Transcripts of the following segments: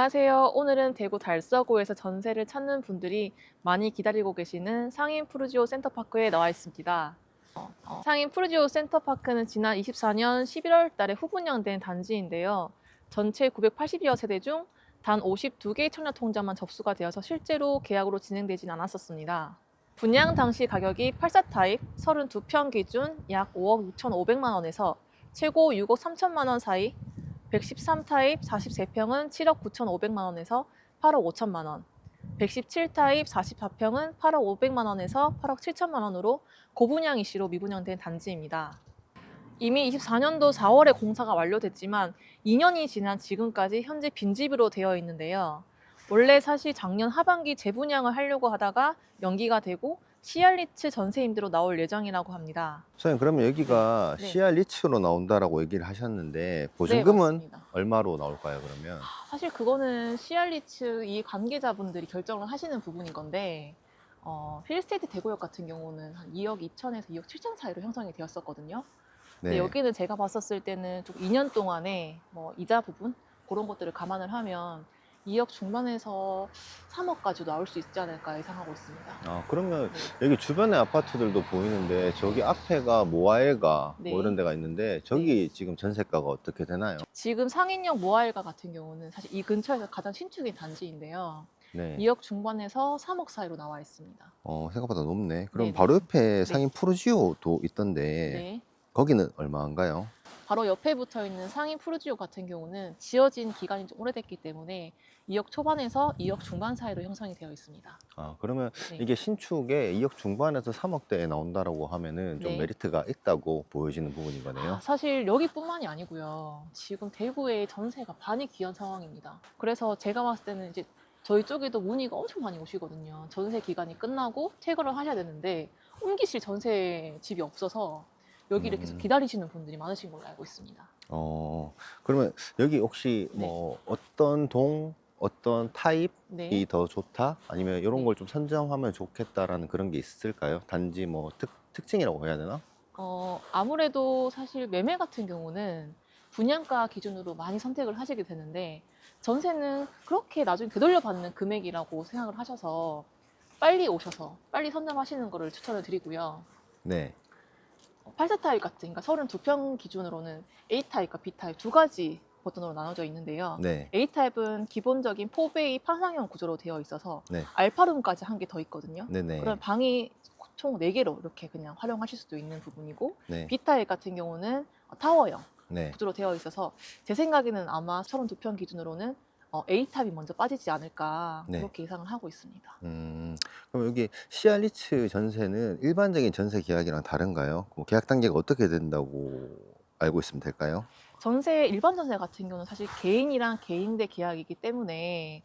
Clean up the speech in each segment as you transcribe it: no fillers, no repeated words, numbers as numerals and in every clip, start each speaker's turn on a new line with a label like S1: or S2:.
S1: 안녕하세요. 오늘은 대구 달서구에서 전세를 찾는 분들이 많이 기다리고 계시는 상인 푸르지오 센터파크에 나와 있습니다. 상인 푸르지오 센터파크는 지난 24년 11월 달에 후분양된 단지인데요. 전체 980여 세대 중 단 52개의 청약 통장만 접수가 되어서 실제로 계약으로 진행되진 않았었습니다. 분양 당시 가격이 84 타입 32평 기준 약 5억 6,500만 원에서 최고 6억 3천만 원 사이, 113 타입 43평은 7억 9,500만 원에서 8억 5천만 원, 117 타입 44평은 8억 500만 원에서 8억 7천만 원으로 고분양 이시로 미분양된 단지입니다. 이미 24년도 4월에 공사가 완료됐지만 2년이 지난 지금까지 현재 빈집으로 되어 있는데요. 원래 사실 작년 하반기 재분양을 하려고 하다가 연기가 되고 시알리츠 전세 임대로 나올 예정이라고 합니다.
S2: 선생님, 그러면 여기가
S1: 네.
S2: CR 리츠로 나온다라고 얘기를 하셨는데
S1: 네,
S2: 보증금은
S1: 맞습니다.
S2: 얼마로 나올까요, 그러면?
S1: 사실 그거는 시알리츠 이 관계자분들이 결정을 하시는 부분인 건데, 힐스테이트 대구역 같은 경우는 한 2억 2천에서 2억 7천 사이로 형성이 되었었거든요. 근데
S2: 네.
S1: 여기는 제가 봤었을 때는 좀 2년 동안에 이자 부분 그런 것들을 감안을 하면 2억 중반에서 3억까지 나올 수 있지 않을까 예상하고 있습니다.
S2: 그러면
S1: 네.
S2: 여기 주변에 아파트들도 보이는데 저기 앞에가 모아일가
S1: 네.
S2: 뭐 이런 데가 있는데 저기 지금 전세가가 어떻게 되나요?
S1: 지금 상인역 모아일가 같은 경우는 사실 이 근처에서 가장 신축인 단지인데요.
S2: 네.
S1: 2억 중반에서 3억 사이로 나와 있습니다.
S2: 생각보다 높네. 그럼
S1: 네네.
S2: 바로 옆에
S1: 네.
S2: 상인 푸르지오도 있던데
S1: 네.
S2: 거기는 얼마인가요?
S1: 바로 옆에 붙어 있는 상인 푸르지오 같은 경우는 지어진 기간이 좀 오래됐기 때문에 2억 초반에서 2억 중반 사이로 형성이 되어 있습니다.
S2: 그러면
S1: 네.
S2: 이게 신축에 2억 중반에서 3억대에 나온다라고 하면은 좀
S1: 네.
S2: 메리트가 있다고 보여지는 부분인 거네요.
S1: 사실 여기뿐만이 아니고요. 지금 대구의 전세가 반이 귀한 상황입니다. 그래서 제가 봤을 때는 이제 저희 쪽에도 문의가 엄청 많이 오시거든요. 전세 기간이 끝나고 퇴거를 하셔야 되는데 옮기실 전세 집이 없어서 여기를 계속
S2: 음.
S1: 기다리시는 분들이 많으신 걸로 알고 있습니다.
S2: 그러면 여기 혹시
S1: 네.
S2: 뭐 어떤 동, 어떤 타입이
S1: 네.
S2: 더 좋다? 아니면 이런
S1: 네.
S2: 걸 좀 선정하면 좋겠다라는 그런 게 있을까요? 단지 뭐 특징이라고 해야 되나?
S1: 아무래도 사실 매매 같은 경우는 분양가 기준으로 많이 선택을 하시게 되는데 전세는 그렇게 나중에 되돌려 받는 금액이라고 생각을 하셔서 빨리 오셔서 빨리 선점하시는 거를 추천을 드리고요.
S2: 네.
S1: 84 타입 같은, 그러니까 32평 기준으로는 A 타입과 B 타입 두 가지 버전으로 나눠져 있는데요.
S2: 네.
S1: A 타입은 기본적인 4베이 판상형 구조로 되어 있어서
S2: 네.
S1: 알파룸까지 한 개 더 있거든요.
S2: 네네.
S1: 그럼 방이 총 4개로 이렇게 그냥 활용하실 수도 있는 부분이고,
S2: 네.
S1: B 타입 같은 경우는 타워형
S2: 네.
S1: 구조로 되어 있어서 제 생각에는 아마 32평 기준으로는 A 타입이 먼저 빠지지 않을까
S2: 네.
S1: 그렇게 예상을 하고 있습니다.
S2: 그럼 여기 시알리츠 전세는 일반적인 전세 계약이랑 다른가요? 뭐 계약 단계가 어떻게 된다고 알고 있으면 될까요?
S1: 일반 전세 같은 경우는 사실 개인이랑 개인대 계약이기 때문에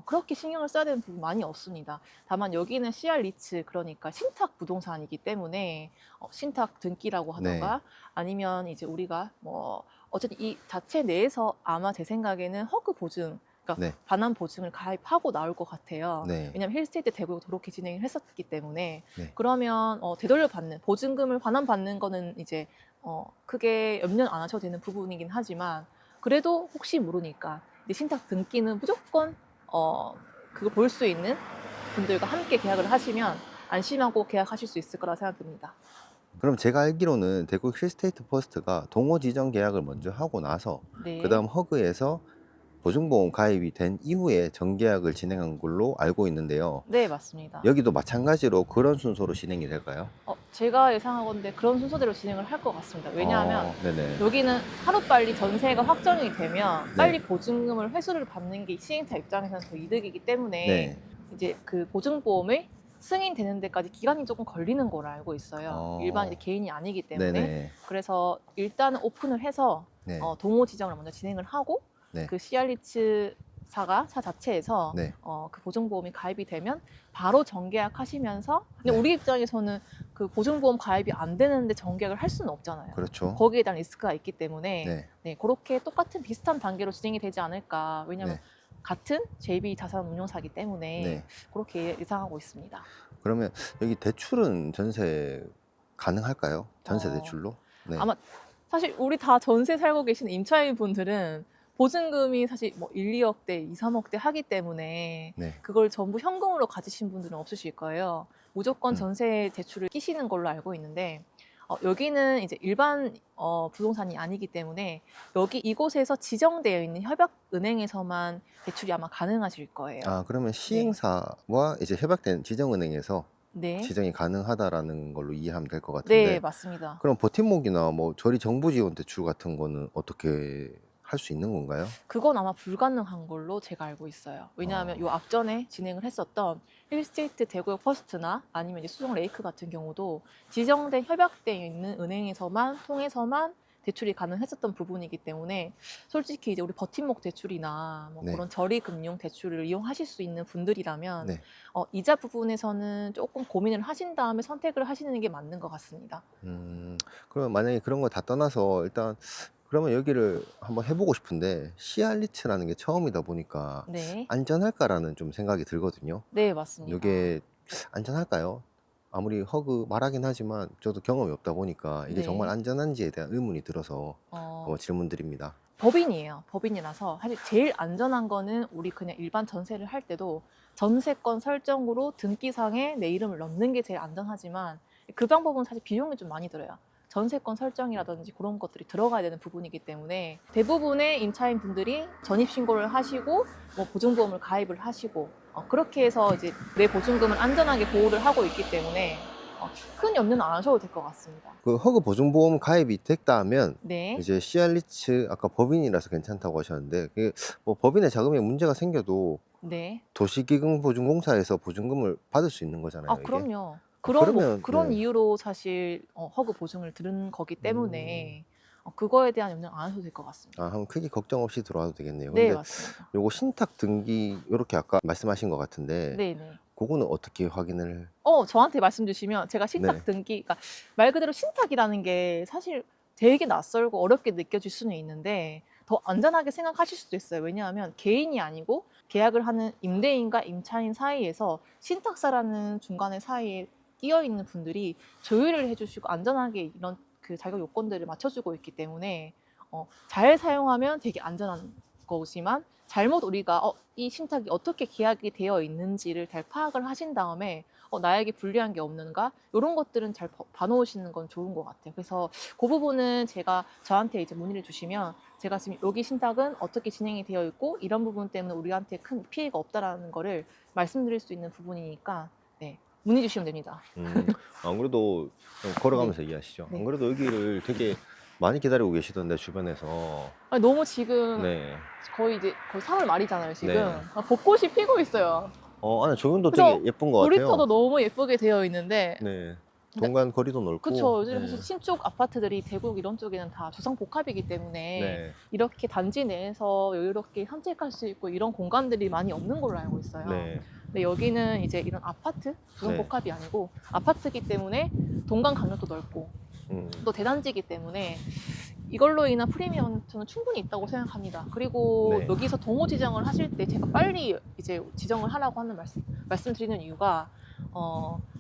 S1: 그렇게 신경을 써야 되는 부분 많이 없습니다. 다만 여기는 CR 리츠, 그러니까 신탁 부동산이기 때문에 신탁 등기라고
S2: 네.
S1: 하던가 아니면 이제 우리가 어쨌든 이 자체 내에서 아마 제 생각에는 허그 보증, 그러니까
S2: 네.
S1: 반환 보증을 가입하고 나올 것 같아요.
S2: 네.
S1: 왜냐하면 힐스테이트 대구역 그렇게 진행을 했었기 때문에.
S2: 네.
S1: 그러면 되돌려 받는 보증금을 반환 받는 거는 이제 크게 염려 안 하셔도 되는 부분이긴 하지만, 그래도 혹시 모르니까 이제 신탁 등기는 무조건 그거 볼 수 있는 분들과 함께 계약을 하시면 안심하고 계약하실 수 있을 거라 생각됩니다.
S2: 그럼 제가 알기로는 대구 힐스테이트 퍼스트가 동호 지정 계약을 먼저 하고 나서
S1: 네.
S2: 그다음 허그에서 보증보험 가입이 된 이후에 정계약을 진행한 걸로 알고 있는데요.
S1: 네, 맞습니다.
S2: 여기도 마찬가지로 그런 순서로 진행이 될까요?
S1: 제가 예상하건대 그런 순서대로 진행을 할 것 같습니다. 왜냐하면
S2: 네네.
S1: 여기는 하루빨리 전세가 확정이 되면
S2: 네.
S1: 빨리 보증금을 회수를 받는 게 시행자 입장에서는 더 이득이기 때문에
S2: 네.
S1: 이제 그 보증보험을 승인되는 데까지 기간이 조금 걸리는 걸로 알고 있어요. 일반 이제 개인이 아니기 때문에.
S2: 네네.
S1: 그래서 일단은 오픈을 해서
S2: 네.
S1: 동호 지정을 먼저 진행을 하고
S2: 네.
S1: 그 시알리츠 사 자체에서
S2: 네.
S1: 그 보증보험이 가입이 되면 바로 정계약 하시면서, 근데
S2: 네.
S1: 우리 입장에서는 그 보증보험 가입이 안 되는데 정계약을 할 수는 없잖아요.
S2: 그렇죠.
S1: 거기에 대한 리스크가 있기 때문에
S2: 네.
S1: 네, 그렇게 똑같은 비슷한 단계로 진행이 되지 않을까. 왜냐하면
S2: 네.
S1: 같은 JB 자산운용사기 때문에
S2: 네.
S1: 그렇게 예상하고 있습니다.
S2: 그러면 여기 대출은 전세 가능할까요? 전세
S1: 어,
S2: 대출로? 네.
S1: 아마 사실 우리 다 전세 살고 계신 임차인 분들은 보증금이 사실 뭐 1, 2억대, 2, 3억대 하기 때문에
S2: 네.
S1: 그걸 전부 현금으로 가지신 분들은 없으실 거예요. 무조건
S2: 음.
S1: 전세 대출을 끼시는 걸로 알고 있는데 여기는 이제 일반 부동산이 아니기 때문에 여기 이곳에서 지정되어 있는 협약은행에서만 대출이 아마 가능하실 거예요.
S2: 아, 그러면
S1: 네.
S2: 시행사와 이제 협약된 지정은행에서
S1: 네.
S2: 지정이 가능하다라는 걸로 이해하면 될 것
S1: 네,
S2: 같은데,
S1: 맞습니다.
S2: 그럼 버팀목이나 뭐 저리 정부 지원 대출 같은 거는 어떻게 할 수 있는 건가요?
S1: 그건 아마 불가능한 걸로 제가 알고 있어요. 왜냐하면 요 앞전에 진행을 했었던 힐스테이트 대구역 퍼스트나 아니면 이제 수성 레이크 같은 경우도 지정된 협약되어 있는 은행에서만 통해서만 대출이 가능했었던 부분이기 때문에 솔직히 이제 우리 버팀목 대출이나 뭐
S2: 네.
S1: 그런 저리 금융 대출을 이용하실 수 있는 분들이라면
S2: 네.
S1: 이자 부분에서는 조금 고민을 하신 다음에 선택을 하시는 게 맞는 것 같습니다.
S2: 그러면 만약에 그런 거 다 떠나서 일단 그러면 여기를 한번 해보고 싶은데 시알리츠라는 게 처음이다 보니까
S1: 네,
S2: 안전할까라는 좀 생각이 들거든요.
S1: 네, 맞습니다.
S2: 이게 안전할까요? 아무리 허그 말하긴 하지만 저도 경험이 없다 보니까 이게 정말
S1: 네.
S2: 안전한지에 대한 의문이 들어서
S1: 어,
S2: 질문드립니다.
S1: 법인이에요. 법인이라서 사실 제일 안전한 거는 우리 그냥 일반 전세를 할 때도 전세권 설정으로 등기상에 내 이름을 넣는 게 제일 안전하지만 그 방법은 사실 비용이 좀 많이 들어요. 전세권 설정이라든지 그런 것들이 들어가야 되는 부분이기 때문에 대부분의 임차인 분들이 전입 신고를 하시고 뭐 보증보험을 가입을 하시고 그렇게 해서 이제 내 보증금을 안전하게 보호를 하고 있기 때문에 큰 염려는 안 하셔도 될 것 같습니다.
S2: 그 허그 보증보험 가입이 됐다 하면
S1: 네,
S2: 이제 시알리츠 아까 법인이라서 괜찮다고 하셨는데 뭐 법인의 자금에 문제가 생겨도
S1: 네.
S2: 도시기금보증공사에서 보증금을 받을 수 있는 거잖아요, 이게.
S1: 그럼요.
S2: 그러면
S1: 그런
S2: 네.
S1: 이유로 사실 허그 보증을 들은 거기
S2: 음.
S1: 때문에 그거에 대한 염려 안 하셔도 될 것 같습니다.
S2: 한번 크게 걱정 없이 들어와도 되겠네요.
S1: 네,
S2: 근데
S1: 맞습니다.
S2: 요거 신탁 등기 요렇게 아까 말씀하신 것 같은데
S1: 네네.
S2: 그거는 어떻게 확인을
S1: 저한테 말씀 주시면 제가 신탁
S2: 네.
S1: 등기, 그러니까 말 그대로 신탁이라는 게 사실 되게 낯설고 어렵게 느껴질 수는 있는데 더 안전하게 생각하실 수도 있어요. 왜냐하면 개인이 아니고 계약을 하는 임대인과 임차인 사이에서 신탁사라는 중간에 사이에 끼어 있는 분들이 조율을 해주시고 안전하게 이런 그 자격 요건들을 맞춰주고 있기 때문에 잘 사용하면 되게 안전한 거지만 잘못 우리가 이 신탁이 어떻게 계약이 되어 있는지를 잘 파악을 하신 다음에 나에게 불리한 게 없는가 이런 것들은 잘 봐놓으시는 건 좋은 것 같아요. 그래서 그 부분은 제가 저한테 이제 문의를 주시면 제가 지금 여기 신탁은 어떻게 진행이 되어 있고 이런 부분 때문에 우리한테 큰 피해가 없다라는 거를 말씀드릴 수 있는 부분이니까 네, 문의 주시면 됩니다.
S2: 안 그래도 걸어가면서 이해하시죠.
S1: 네.
S2: 안 그래도 여기를 되게 많이 기다리고 계시던데 주변에서
S1: 아니, 너무 지금
S2: 네.
S1: 거의 3월 말이잖아요. 지금
S2: 네.
S1: 벚꽃이 피고 있어요.
S2: 안에 조경도
S1: 그래서
S2: 되게 예쁜 것
S1: 놀이터도
S2: 같아요.
S1: 너무 예쁘게 되어 있는데
S2: 네.
S1: 근데
S2: 동간 거리도 넓고.
S1: 그쵸. 요즘
S2: 네.
S1: 사실 신축 아파트들이 대구 이런 쪽에는 다 주상복합이기 때문에
S2: 네.
S1: 이렇게 단지 내에서 여유롭게 산책할 수 있고 이런 공간들이 많이 없는 걸로 알고 있어요.
S2: 네.
S1: 근데 여기는 이제 이런 아파트, 주상복합이 아니고 아파트이기 때문에 동간 간격도 넓고
S2: 음.
S1: 또 대단지이기 때문에 이걸로 인한 프리미엄은 저는 충분히 있다고 생각합니다. 그리고
S2: 네.
S1: 여기서 동호 지정을 하실 때 제가 빨리 이제 지정을 하라고 하는 말씀드리는 이유가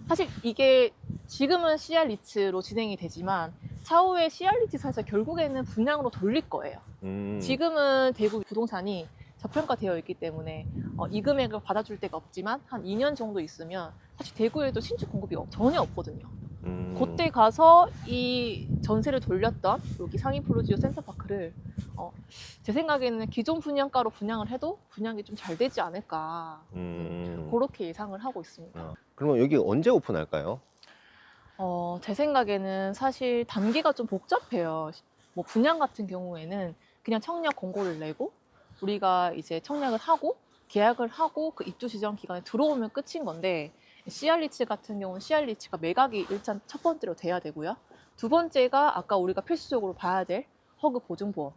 S1: 사실 이게 지금은 CR 리츠로 진행이 되지만 차후에 CR 리츠사에서 결국에는 분양으로 돌릴 거예요. 지금은 대구 부동산이 저평가되어 있기 때문에 이 금액을 받아줄 데가 없지만 한 2년 정도 있으면 사실 대구에도 신축 공급이 전혀 없거든요. 그때 가서 이 전세를 돌렸던 여기 상인 프로지오 센터파크를 제 생각에는 기존 분양가로 분양을 해도 분양이 좀 잘 되지 않을까 그렇게 예상을 하고 있습니다.
S2: 그러면 여기 언제 오픈할까요?
S1: 제 생각에는 사실 단계가 좀 복잡해요. 뭐 분양 같은 경우에는 그냥 청약 공고를 내고 우리가 이제 청약을 하고 계약을 하고 그 입주 지정 기간에 들어오면 끝인 건데 CR 리츠 같은 경우는 CR 리츠가 매각이 일단 첫 번째로 돼야 되고요. 두 번째가 아까 우리가 필수적으로 봐야 될 허그 보증보험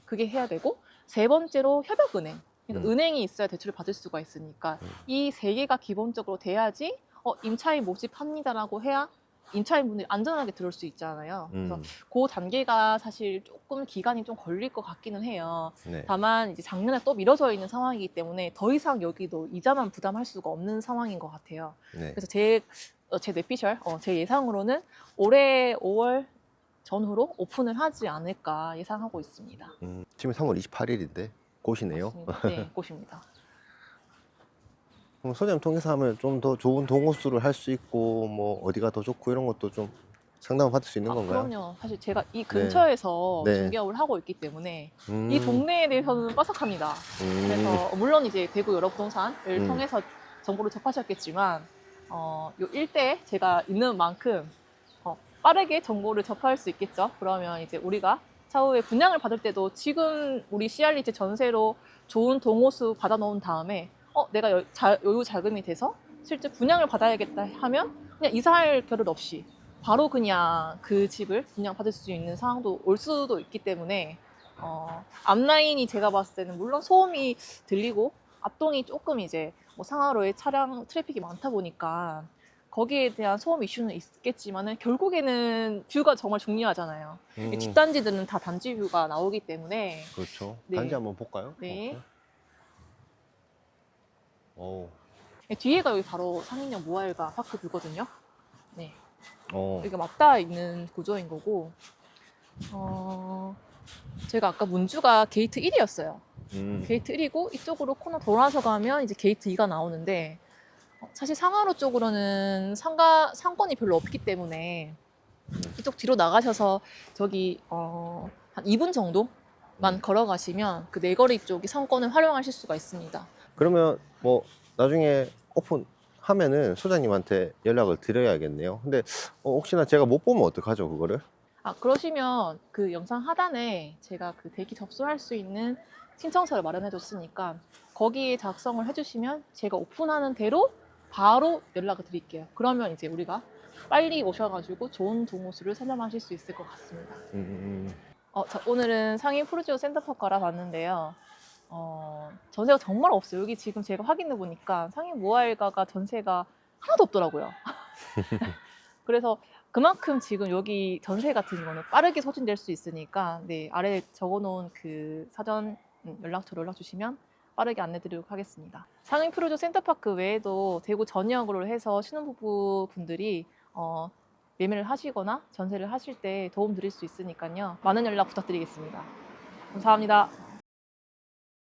S1: 그게 해야 되고 세 번째로 협약은행 그러니까 은행이 있어야 대출을 받을 수가 있으니까 이 세 개가 기본적으로 돼야지 임차인 모집합니다라고 해야 임차인분들이 안전하게 들어올 수 있잖아요. 그래서 그 단계가 사실 조금 기간이 좀 걸릴 것 같기는 해요.
S2: 네.
S1: 다만 이제 작년에 또 미뤄져 있는 상황이기 때문에 더 이상 여기도 이자만 부담할 수가 없는 상황인 것 같아요.
S2: 네.
S1: 그래서 제 뇌피셜, 제 예상으로는 올해 5월 전후로 오픈을 하지 않을까 예상하고 있습니다.
S2: 지금 3월 28일인데 곧이네요.
S1: 맞습니다. 네, 곳입니다.
S2: 그럼 소장님 통해서 하면 좀 더 좋은 동호수를 할 수 있고 뭐 어디가 더 좋고 이런 것도 좀 상담을 받을 수 있는 건가요?
S1: 그럼요. 사실 제가 이
S2: 네.
S1: 근처에서
S2: 네.
S1: 중개업을 하고 있기 때문에 이
S2: 음,
S1: 동네에 대해서는 빠삭합니다. 그래서 물론 이제 대구 여러부동산을
S2: 음.
S1: 통해서 정보를 접하셨겠지만 요 일대에 제가 있는 만큼 빠르게 정보를 접할 수 있겠죠. 그러면 이제 우리가 차후에 분양을 받을 때도 지금 우리 CR리츠 전세로 좋은 동호수 받아놓은 다음에 내가 여유 자금이 돼서 실제 분양을 받아야겠다 하면 그냥 이사할 겨를 없이 바로 그냥 그 집을 분양받을 수 있는 상황도 올 수도 있기 때문에 앞라인이 제가 봤을 때는 물론 소음이 들리고 앞동이 조금 이제 뭐 상하로에 차량 트래픽이 많다 보니까 거기에 대한 소음 이슈는 있겠지만은 결국에는 뷰가 정말 중요하잖아요. 이 뒷단지들은 다 단지 뷰가 나오기 때문에
S2: 그렇죠.
S1: 네.
S2: 단지 한번 볼까요?
S1: 네.
S2: 오.
S1: 뒤에가 여기 바로 상인역 모아일가 파크 뷰거든요. 네.
S2: 어.
S1: 여기가 맞닿아 있는 구조인 거고 제가 아까 문주가 게이트 1이었어요. 게이트 1이고 이쪽으로 코너 돌아서 가면 이제 게이트 2가 나오는데 사실 상하로 쪽으로는 상권이 별로 없기 때문에 이쪽 뒤로 나가셔서 저기 한 2분 정도만 걸어가시면 그 내거리 쪽이 상권을 활용하실 수가 있습니다.
S2: 그러면 뭐 나중에 오픈하면은 소장님한테 연락을 드려야겠네요. 근데 혹시나 제가 못 보면 어떡하죠, 그거를?
S1: 그러시면 그 영상 하단에 제가 그 대기 접수할 수 있는 신청서를 마련해 줬으니까 거기에 작성을 해주시면 제가 오픈하는 대로 바로 연락을 드릴게요. 그러면 이제 우리가 빨리 오셔가지고 좋은 동호수를 선점하실 수 있을 것 같습니다. 자, 오늘은 상인 푸르지오 센터파크 알아봤는데요. 전세가 정말 없어요. 여기 지금 제가 확인해 보니까 상인 모아일가가 전세가 하나도 없더라고요. 그래서 그만큼 지금 여기 전세 같은 거는 빠르게 소진될 수 있으니까 네, 아래에 적어놓은 그 사전 연락처로 연락 주시면 빠르게 안내드리도록 하겠습니다. 상인 푸르지오 센터파크 외에도 대구 전역으로 해서 신혼부부 분들이 매매를 하시거나 전세를 하실 때 도움 드릴 수 있으니까요. 많은 연락 부탁드리겠습니다. 감사합니다.